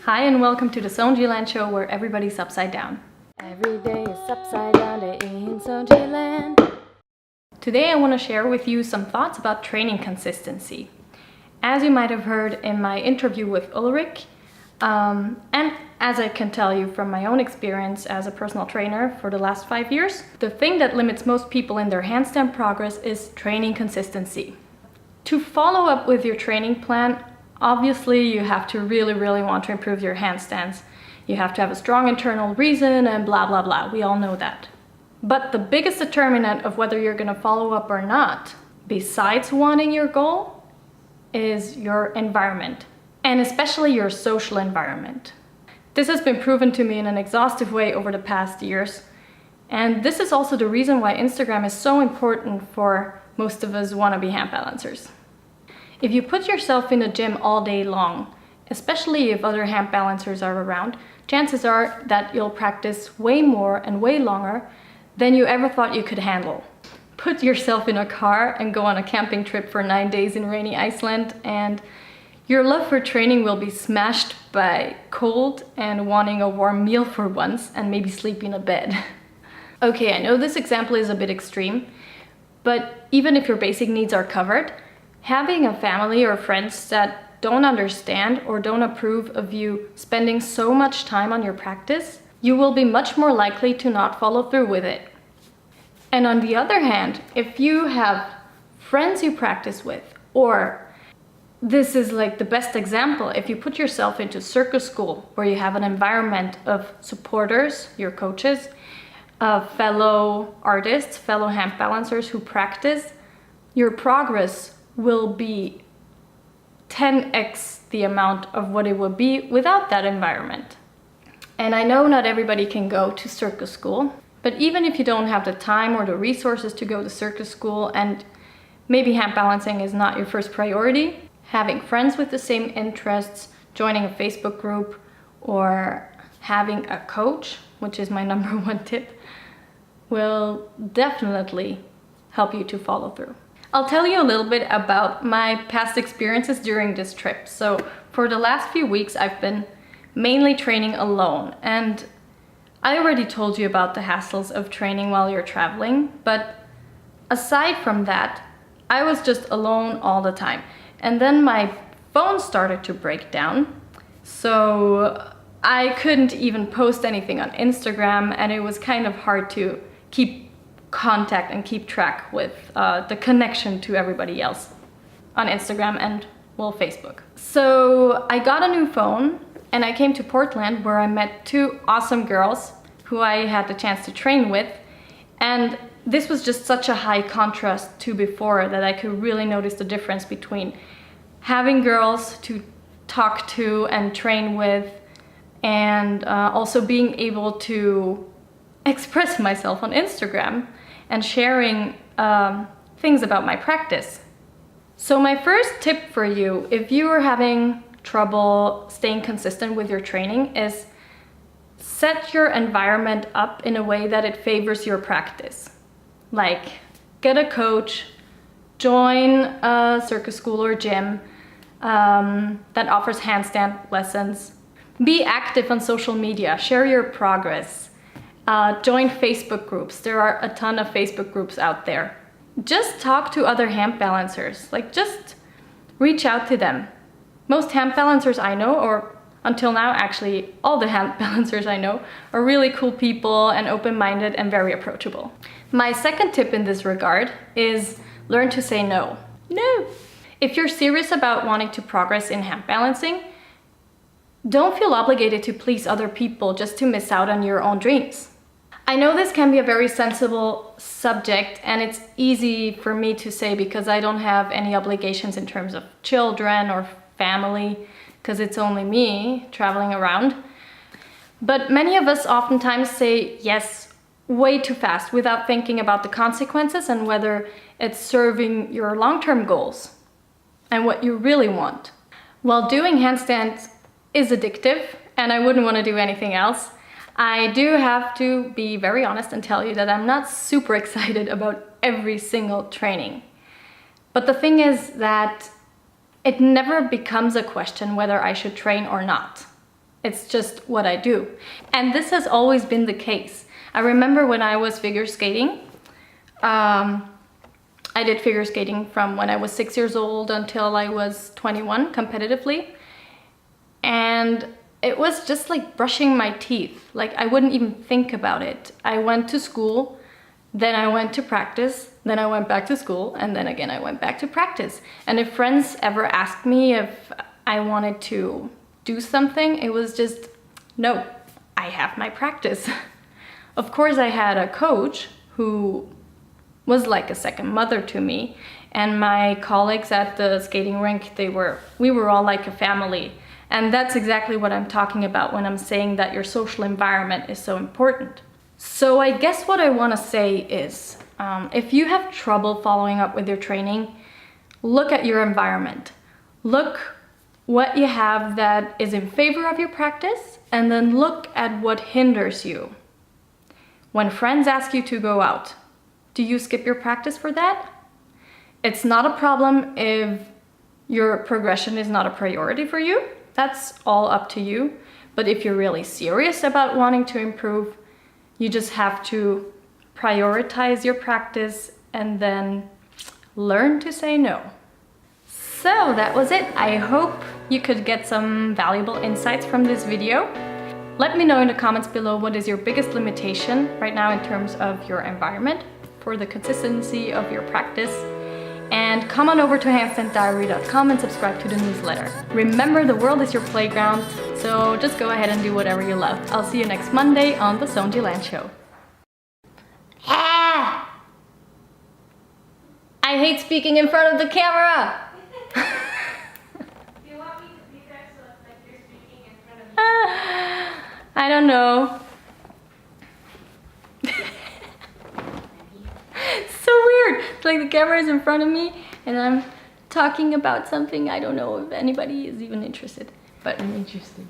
Hi and welcome to the Soundschi land show where everybody's upside down. Every day is upside down day in Soundschi land. Today I want to share with you some thoughts about training consistency. As you might have heard in my interview with Ulrich, and as I can tell you from my own experience as a personal trainer for the last 5 years, the thing that limits most people in their handstand progress is training consistency. To follow up with your training plan, obviously you have to really want to improve your handstands. You have to have a strong internal reason and blah blah blah, we all know that. But the biggest determinant of whether you're going to follow up or not, besides wanting your goal, is your environment, and especially your social environment. This has been proven to me in an exhaustive way over the past years, and this is also the reason why Instagram is so important for most of us wannabe hand balancers. If you put yourself in a gym all day long, especially if other hand balancers are around, chances are that you'll practice way more and way longer than you ever thought you could handle. Put yourself in a car and go on a camping trip for 9 days in rainy Iceland, and your love for training will be smashed by cold and wanting a warm meal for once and maybe sleep in a bed. Okay, I know this example is a bit extreme, but even if your basic needs are covered, having a family or friends that don't understand or don't approve of you spending so much time on your practice, you will be much more likely to not follow through with it. And on the other hand, if you have friends you practice with, or this is like the best example, if you put yourself into circus school where you have an environment of supporters, your coaches, fellow artists, fellow hand balancers who practice, your progress will be 10x the amount of what it would be without that environment. And I know not everybody can go to circus school, but even if you don't have the time or the resources to go to circus school, and maybe hand balancing is not your first priority, having friends with the same interests, joining a Facebook group, or having a coach, which is my number one tip, will definitely help you to follow through. I'll tell you a little bit about my past experiences during this trip. So for the last few weeks, I've been mainly training alone, and I already told you about the hassles of training while you're traveling, but aside from that, I was just alone all the time. And then my phone started to break down, so I couldn't even post anything on Instagram, and it was kind of hard to keep contact and keep track with the connection to everybody else on Instagram and, well, Facebook. So I got a new phone and I came to Portland, where I met two awesome girls who I had the chance to train with, and this was just such a high contrast to before that I could really notice the difference between having girls to talk to and train with, and also being able to express myself on Instagram and sharing things about my practice. So my first tip for you, if you are having trouble staying consistent with your training, is set your environment up in a way that it favors your practice. Like, get a coach, join a circus school or gym that offers handstand lessons. Be active on social media, share your progress. Join Facebook groups. There are a ton of Facebook groups out there. Just talk to other hand balancers. Like, just reach out to them. Most hand balancers I know, or until now actually all the hand balancers I know, are really cool people and open-minded and very approachable. My second tip in this regard is learn to say no. No! If you're serious about wanting to progress in hand balancing, don't feel obligated to please other people just to miss out on your own dreams. I know this can be a very sensible subject, and it's easy for me to say because I don't have any obligations in terms of children or family, because it's only me traveling around. But many of us oftentimes say yes way too fast without thinking about the consequences and whether it's serving your long-term goals and what you really want. While doing handstands is addictive, and I wouldn't want to do anything else, I do have to be very honest and tell you that I'm not super excited about every single training. But the thing is that it never becomes a question whether I should train or not. It's just what I do. And this has always been the case. I remember when I was figure skating, I did figure skating from when I was 6 years old until I was 21 competitively. And it was just like brushing my teeth. Like I wouldn't even think about it. I went to school, then I went to practice, then I went back to school, and then again I went back to practice. And if friends ever asked me if I wanted to do something, it was just, no, I have my practice. Of course I had a coach who was like a second mother to me, and my colleagues at the skating rink, we were all like a family. And that's exactly what I'm talking about when I'm saying that your social environment is so important. So I guess what I want to say is, if you have trouble following up with your training, look at your environment. Look what you have that is in favor of your practice, and then look at what hinders you. When friends ask you to go out, do you skip your practice for that? It's not a problem if your progression is not a priority for you. That's all up to you. But if you're really serious about wanting to improve, you just have to prioritize your practice and then learn to say no. So that was it. I hope you could get some valuable insights from this video. Let me know in the comments below what is your biggest limitation right now in terms of your environment for the consistency of your practice. And come on over to handstanddiary.com and subscribe to the newsletter. Remember, the world is your playground, so just go ahead and do whatever you love. I'll see you next Monday on the Soundschi Land Show. Ah! I hate speaking in front of the camera! Do you want me to be there so it's like you're speaking in front of me? I don't know. So weird. It's like the camera is in front of me and I'm talking about something. I don't know if anybody is even interested, but I'm interested.